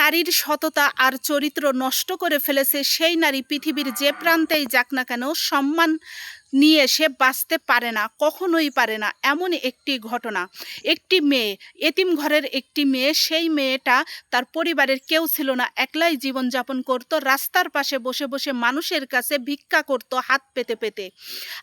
নারীর সততা আর চরিত্র নষ্ট করে ফেলেছে, সেই নারী পৃথিবীর যে প্রান্তেই যাক না কেন সম্মান নিয়ে সে বাঁচতে পারে না, কখনোই পারে না। এমন একটি ঘটনা, একটি মেয়ে, এতিম ঘরের একটি মেয়ে, সেই মেয়েটা তার পরিবারের কেউ ছিল না, একলাই জীবনযাপন করত, রাস্তার পাশে বসে বসে মানুষের কাছে ভিক্ষা করত হাত পেতে পেতে।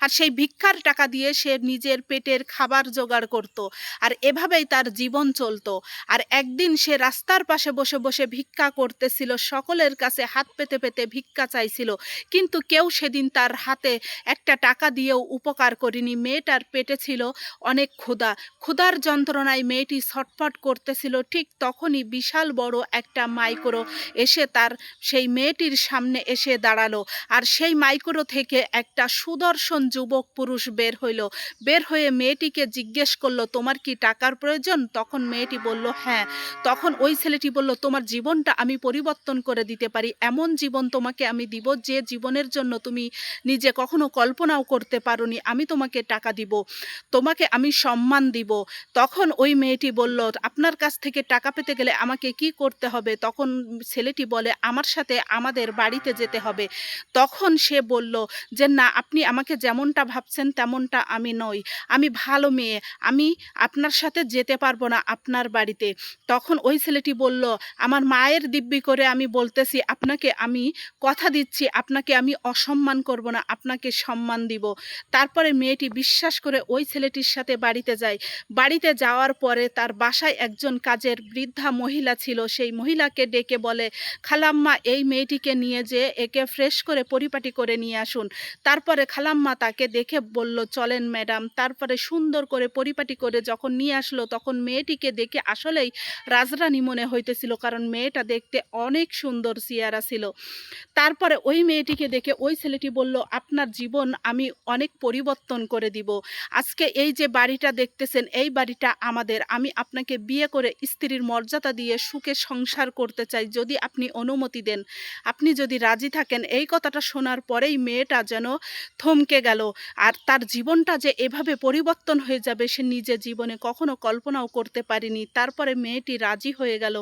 আর সেই ভিক্ষার টাকা দিয়ে সে নিজের পেটের খাবার জোগাড় করত, আর এভাবেই তার জীবন চলতো। আর একদিন সে রাস্তার পাশে বসে বসে ভিক্ষা করতেছিল, সকলের কাছে হাত পেতে পেতে ভিক্ষা চাইছিল, কিন্তু কেউ সেদিন তার হাতে একটা টাকা দিয়েও উপকার করেনি। মেয়েটার পেটে ছিল অনেক ক্ষুধা, ক্ষুধার যন্ত্রণায় মেয়েটি ছটফট করতেছিল। ঠিক তখনই বিশাল বড় একটা মাইক্রো এসে তার সেই মেয়েটির সামনে এসে দাঁড়ালো, আর সেই মাইক্রো থেকে একটা সুদর্শন যুবক পুরুষ বের হইল। বের হয়ে মেয়েটিকে জিজ্ঞেস করলো, তোমার কি টাকার প্রয়োজন? তখন মেয়েটি বলল হ্যাঁ। তখন ওই ছেলেটি বলল, তোমার জীবনটা আমি পরিবর্তন করে দিতে পারি, এমন জীবন তোমাকে আমি দিব যে জীবনের জন্য তুমি নিজে কখনো কল্পনাও করতে পারোনি। আমি তোমাকে টাকা দিব, তোমাকে আমি সম্মান দিব। তখন ওই মেয়েটি বলল, আপনার কাছ থেকে টাকা পেতে গেলে আমাকে কি করতে হবে? তখন ছেলেটি বলে, আমার সাথে আমাদের বাড়িতে যেতে হবে। তখন সে বলল যে না, আপনি আমাকে যেমনটা ভাবছেন তেমনটা আমি নই, আমি ভালো মেয়ে, আমি আপনার সাথে যেতে পারবো না আপনার বাড়িতে। তখন ওই ছেলেটি বলল, আমার মায়ের দিব্যি করে আমি বলতেছি আপনাকে, আমি কথা দিচ্ছি আপনাকে আমি অসম্মান করব না, আপনাকে সম্মান দিব। তারপরে মেয়েটি বিশ্বাস করে ওই ছেলেটির সাথে বাড়িতে যায়। বাড়িতে যাওয়ার পরে তার বাসায় একজন কাজের বৃদ্ধা মহিলা ছিল, সেই মহিলাকে ডেকে বলে, খালাম্মা এই মেয়েটিকে নিয়ে যে একে ফ্রেশ করে পরিপাটি করে নিয়ে আসুন। তারপরে খালাম্মা তাকে দেখে বলল, চলেন ম্যাডাম। তারপরে সুন্দর করে পরিপাটি করে যখন নিয়ে আসলো, তখন মেয়েটিকে দেখে আসলেই রাজরানী মনে হইতেছিল, কারণ মেয়েটা দেখতে অনেক সুন্দর চেহারা ছিল। তারপরে ওই মেয়েটিকে দেখে ওই ছেলেটি বলল, আপনার জীবন আমি অনেক পরিবর্তন করে দিব। আজকে এই যে বাড়িটা দেখতেছেন, এই বাড়িটা আমাদের, আমি আপনাকে বিয়ে করে স্ত্রীর মর্যাদা দিয়ে সুখে সংসার করতে চাই, যদি আপনি অনুমতি দেন, আপনি যদি রাজি থাকেন। এই কথাটা শোনার পরেই মেয়েটা যেন থমকে গেল, আর তার জীবনটা যে এভাবে পরিবর্তন হয়ে যাবে সে নিজে জীবনে কখনো কল্পনাও করতে পারেনি। তারপরে মেয়েটি রাজি হয়ে গেল,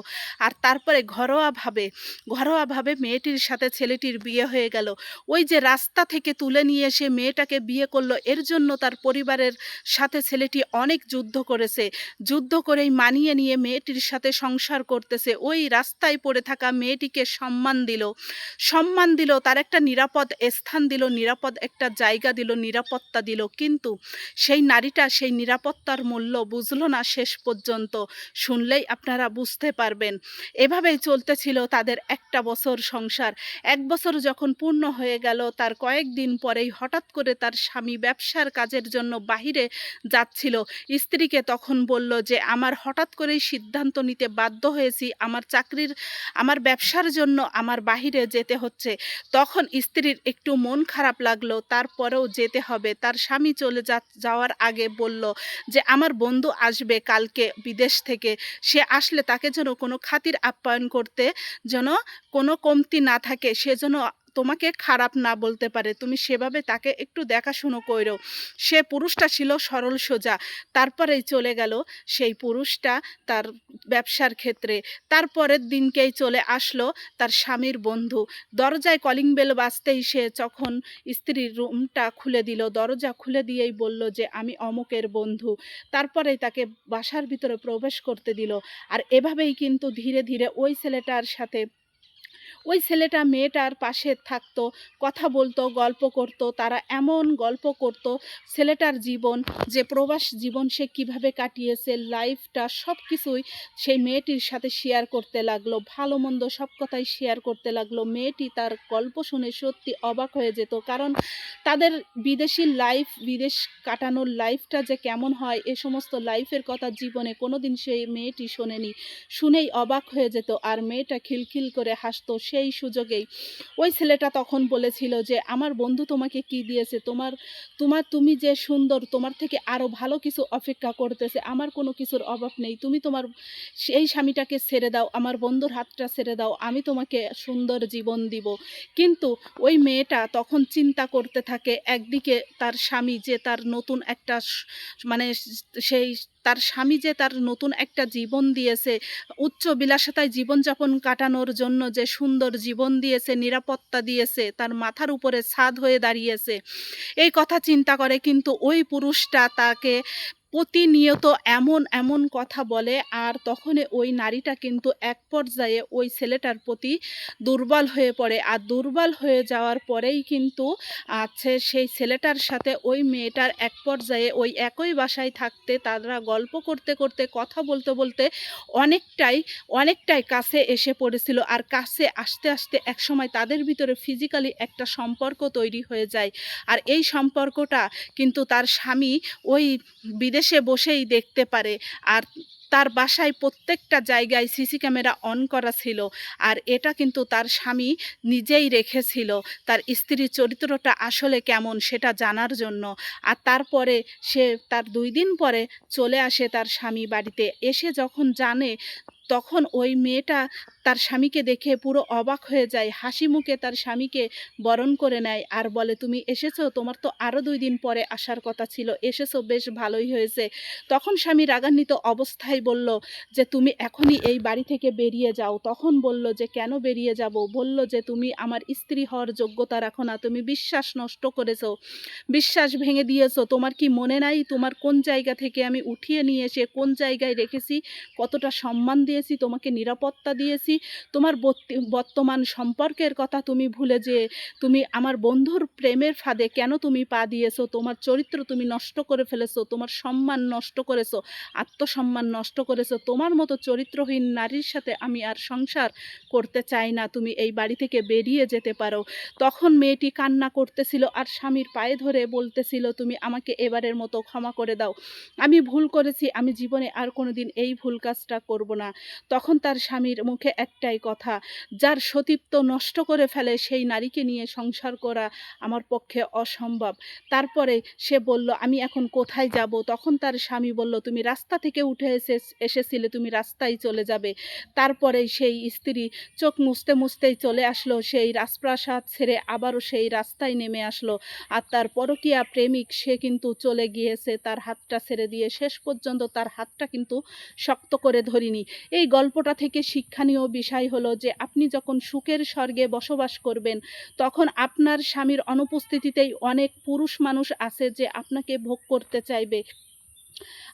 আর তারপরে ঘরোয়াভাবে মেয়েটির সাথে ছেলেটির বিয়ে হয়ে গেল। ওই যে রাস্তা থেকে তুলে নিয়ে এসে মেয়েটাকে বিয়ে করলো, এর জন্য তার পরিবারের সাথে ছেলেটি অনেক যুদ্ধ করেছে, যুদ্ধ করেই মানিয়ে নিয়ে মেয়েটির সাথে সংসার করতেছে। ওই রাস্তায় পড়ে থাকা মেয়েটিকে সম্মান দিল, তার একটা নিরাপদ স্থান দিল, নিরাপদ একটা জায়গা দিল, নিরাপত্তা দিল। কিন্তু সেই নারীটা সেই নিরাপত্তার মূল্য বুঝলো না শেষ পর্যন্ত। শুনলেই আপনারা বুঝতে পারবেন। এভাবেই চলতেছিল তাদের একটা বছর সংসার। এক বছর যখন পূর্ণ হয়ে গেল, তার কয়েকদিন পরেই হঠাৎ করে তার স্বামী ব্যবসার কাজের জন্য বাহিরে যাচ্ছিল। স্ত্রীকে তখন বলল যে আমার হঠাৎ করেই সিদ্ধান্ত নিতে বাধ্য হয়েছি, আমার ব্যবসার জন্য আমার বাহিরে যেতে হচ্ছে। তখন স্ত্রীর একটু মন খারাপ লাগলো, তারপরেও যেতে হবে। তার স্বামী চলে যাওয়ার আগে বলল যে আমার বন্ধু আসবে কালকে বিদেশ থেকে, সে আসলে তাকে যেন কোনো খাতির আপ্যায়ন করতে যেন কোনো কমতি না থাকে, সেজন্য তোমাকে খারাপ না বলতে পারে, তুমি সেভাবে তাকে একটু দেখাশুনো কইরো। সে পুরুষটা ছিল সরল সোজা। তারপরেই চলে গেল সেই পুরুষটা তার ব্যবসার ক্ষেত্রে। তারপরের দিনকেই চলে আসলো তার স্বামীর বন্ধু। দরজায় কলিং বেল বাজতেই সে যখন স্ত্রীর রুমটা খুলে দিল, দরজা খুলে দিয়েই বলল যে আমি অমুকের বন্ধু। তারপরেই তাকে বাসার ভিতরে প্রবেশ করতে দিল। আর এভাবেই কিন্তু ধীরে ধীরে ওই ছেলেটা মেয়েটার পাশে থাকতো, কথা বলতো, গল্প করত। তারা এমন গল্প করত, ছেলেটার জীবন, যে প্রবাস জীবন সে কিভাবে কাটিয়েছে, লাইফটা সব কিছুই সেই মেয়েটির সাথে শেয়ার করতে লাগলো, ভালো মন্দ সব কথাই শেয়ার করতে লাগলো। মেয়েটি তার গল্প শুনে সত্যি অবাক হয়ে যেত, কারণ তাদের বিদেশি লাইফ, বিদেশ কাটানোর লাইফটা যে কেমন হয়, এ সমস্ত লাইফের কথা জীবনে কোনোদিন সেই মেয়েটি শোনেনি। শুনেই অবাক হয়ে যেত, আর মেয়েটা খিলখিল করে হাসতো। সেই সুযোগেই ওই ছেলেটা তখন বলেছিল যে আমার বন্ধু তোমাকে কি দিয়েছে, তুমি যে সুন্দর, তোমার থেকে আরো ভালো কিছু অপেক্ষা করতেছে, আমার কোনো কিছুর অভাব নেই, তুমি তোমার সেই স্বামীটাকে ছেড়ে দাও, আমার বন্ধুর হাতটা ছেড়ে দাও, আমি তোমাকে সুন্দর জীবন দিব। কিন্তু ওই মেয়েটা তখন চিন্তা করতে থাকে, একদিকে তার স্বামী যে তার নতুন একটা মানে সেই তার স্বামী যে তার নতুন একটা জীবন দিয়েছে, উচ্চ বিলাসিতায় জীবনযাপন কাটানোর জন্য যে সুন্দর জীবন দিয়েছে, নিরাপত্তা দিয়েছে, তার মাথার উপরে ছাদ হয়ে দাঁড়িয়েছে, এই কথা চিন্তা করে কিন্তু ওই পুরুষটা তাকে প্রতিনিয়ত এমন কথা বলে। আর তখনই ওই নারীটা কিন্তু এক পর্যায়ে ওই ছেলেটার প্রতি দুর্বল হয়ে পড়ে। আর দুর্বল হয়ে যাওয়ার পরেই কিন্তু সেই ছেলেটার সাথে ওই মেয়েটার এক পর্যায়ে ওই একই বাসায় থাকতে তারা গল্প করতে করতে কথা বলতে বলতে অনেকটাই কাছে এসে পড়েছিল। আর কাছে আসতে আসতে একসময় তাদের ভিতরে ফিজিক্যালি একটা সম্পর্ক তৈরি হয়ে যায়। আর এই সম্পর্কটা কিন্তু তার স্বামী ওই বিদেশে বসেই দেখতে পারে। আর তার বাসায় প্রত্যেকটা জায়গায় সিসি ক্যামেরা অন করা ছিল। আর এটা কিন্তু তার স্বামী নিজেই রেখেছিল তার স্ত্রীর চরিত্রটা আসলে কেমন সেটা জানার জন্য। আর তারপরে সে তার ২ দিন পরে চলে আসে তার স্বামী বাড়িতে। এসে যখন জানে তখন ওই মেয়েটা তার স্বামীকে দেখে পুরো অবাক হয়ে যায়। হাসি মুখে তার স্বামীকে বরণ করে নেয় আর বলে, "তুমি এসেছো? তোমার তো আরও ২ দিন পরে আসার কথা ছিল। এসেছো, বেশ ভালোই হয়েছে।" তখন স্বামী রাগান্বিত অবস্থায় বলল যে, "তুমি এখনই এই বাড়ি থেকে বেরিয়ে যাও।" তখন বলল যে, "কেন বেরিয়ে যাব?" বলল যে, "তুমি আমার স্ত্রী হওয়ার যোগ্যতা রাখো না। তুমি বিশ্বাস নষ্ট করেছো, বিশ্বাস ভেঙে দিয়েছো। তোমার কি মনে নাই তোমার কোন জায়গা থেকে আমি উঠিয়ে নিয়ে এসে কোন জায়গায় রেখেছি, কতটা সম্মান দিয়েছি, তোমাকে নিরাপত্তা দিয়েছি। তোমার বর্তমান সম্পর্কের কথা তুমি ভুলে যেয়ে তুমি আমার বন্ধুর প্রেমের ফাঁদে কেন তুমি পা দিয়েছো? তোমার চরিত্র তুমি নষ্ট করে ফেলেছো, তোমার সম্মান নষ্ট করেছো, আত্মসম্মান নষ্ট করেছো। তোমার মতো চরিত্রহীন নারীর সাথে আমি আর সংসার করতে চাই না। তুমি এই বাড়ি থেকে বেরিয়ে যেতে পারো।" তখন মেয়েটি কান্না করতেছিল আর স্বামীর পায়ে ধরে বলতেছিল, "তুমি আমাকে এবারের মতো ক্ষমা করে দাও। আমি ভুল করেছি। আমি জীবনে আর কোনোদিন এই ভুল কাজটা করব না।" তখন তার স্বামীর মুখে একটাই কথা, "যার সতীত্ব নষ্ট করে ফেলে সেই নারীকে নিয়ে সংসার করা আমার পক্ষে অসম্ভব।" তারপরে সে বলল, "আমি এখন কোথায় যাব?" তখন তার স্বামী বলল, "তুমি রাস্তা থেকে উঠে এসেছিলে, তুমি রাস্তায় চলে যাবে।" তারপরেই সেই স্ত্রী চোখ মুছতেই চলে আসলো সেই রাজপ্রাসাদ ছেড়ে আবারও সেই রাস্তায় নেমে আসলো। আর তার পরকীয়া প্রেমিক সে কিন্তু চলে গিয়েছে তার হাতটা ছেড়ে দিয়ে। শেষ পর্যন্ত তার হাতটা কিন্তু শক্ত করে ধরিনি। এই গল্পটা থেকে শিক্ষণীয় বিষয় হলো যে আপনি যখন সুখের স্বর্গে বসবাস করবেন, তখন আপনার স্বামীর অনুপস্থিতিতেই অনেক পুরুষ মানুষ আছে যে আপনাকে ভোগ করতে চাইবে।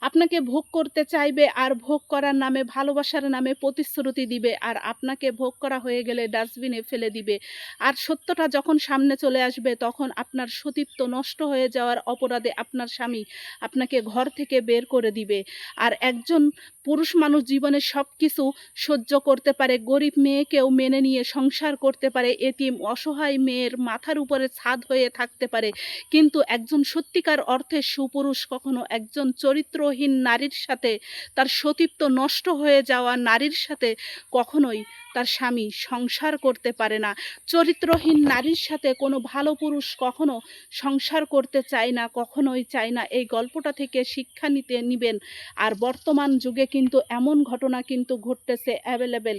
আপনাকে ভোগ করতে চাইবে আর ভোগ করার নামে, ভালোবাসার নামে প্রতিশ্রুতি দিবে। আর আপনাকে ভোগ করা হয়ে গেলে ডাস্টবিনে ফেলে দিবে। আর সত্যটা যখন সামনে চলে আসবে তখন আপনার সতীত্ব নষ্ট হয়ে যাওয়ার অপরাধে আপনার স্বামী আপনাকে ঘর থেকে বের করে দিবে। আর একজন পুরুষ মানুষ জীবনে সবকিছু সহ্য করতে পারে। গরিব মেয়েকেও মেনে নিয়ে সংসার করতে পারে। এতিম অসহায় মেয়ের মাথার উপরে ছাদ হয়ে থাকতে পারে। কিন্তু একজন সত্যিকার অর্থে সুপুরুষ কখনো একজন চরিত্রহীন নারীর সাথে, তার সতীত্ব নষ্ট হয়ে যাওয়া নারীর সাথে কখনোই তার স্বামী সংসার করতে পারে না। চরিত্রহীন নারীর সাথে কোনো ভালো পুরুষ কখনো সংসার করতে চায় না, কখনোই চায় না। এই গল্পটা থেকে শিক্ষা নিবেন। আর বর্তমান যুগে কিন্তু এমন ঘটনা কিন্তু ঘটতেছে অ্যাভেলেবেল।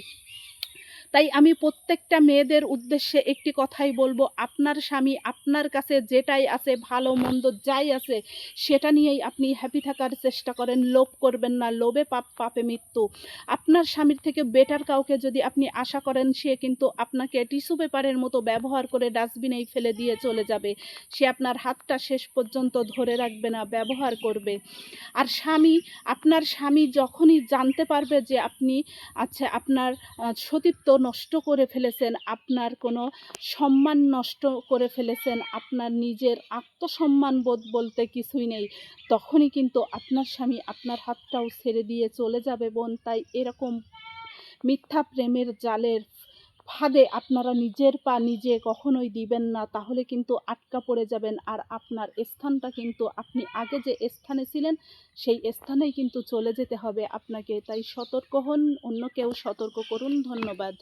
তাই আমি প্রত্যেকটা মেয়েদের উদ্দেশ্যে একটি কথাই বলবো, আপনার স্বামী আপনার কাছে যেটাই আছে, ভালো মন্দ যাই আছে, সেটা নিয়েই আপনি হ্যাপি থাকার চেষ্টা করেন। লোভ করবেন না। লোভে পাপ, পাপে মৃত্যু। আপনার স্বামীর থেকে বেটার কাউকে যদি আপনি আশা করেন, সে কিন্তু আপনাকে টিস্যু পেপারের মতো ব্যবহার করে ডাস্টবিনেই ফেলে দিয়ে চলে যাবে। সে আপনার হাতটা শেষ পর্যন্ত ধরে রাখবে না, ব্যবহার করবে। আর আপনার স্বামী যখনই জানতে পারবে যে আপনি আপনার সতীত্ব নষ্ট করে ফেলেছেন, আপনার কোনো সম্মান নষ্ট করে ফেলেছেন, আপনার নিজের আত্মসম্মান বোধ বলতে কিছুই নেই, তখনই কিন্তু আপনার স্বামী আপনার হাতটাও ছেড়ে দিয়ে চলে যাবে বোন। তাই এরকম মিথ্যা প্রেমের জালের ফাঁদে আপনারা নিজের পা নিজে কখনোই দিবেন না। তাহলে কিন্তু আটকা পড়ে যাবেন। আর আপনার স্থানটা কিন্তু আপনি আগে যে স্থানে ছিলেন সেই স্থানেই কিন্তু চলে যেতে হবে আপনাকে। তাই সতর্ক হন, অন্যকেও সতর্ক করুন। ধন্যবাদ।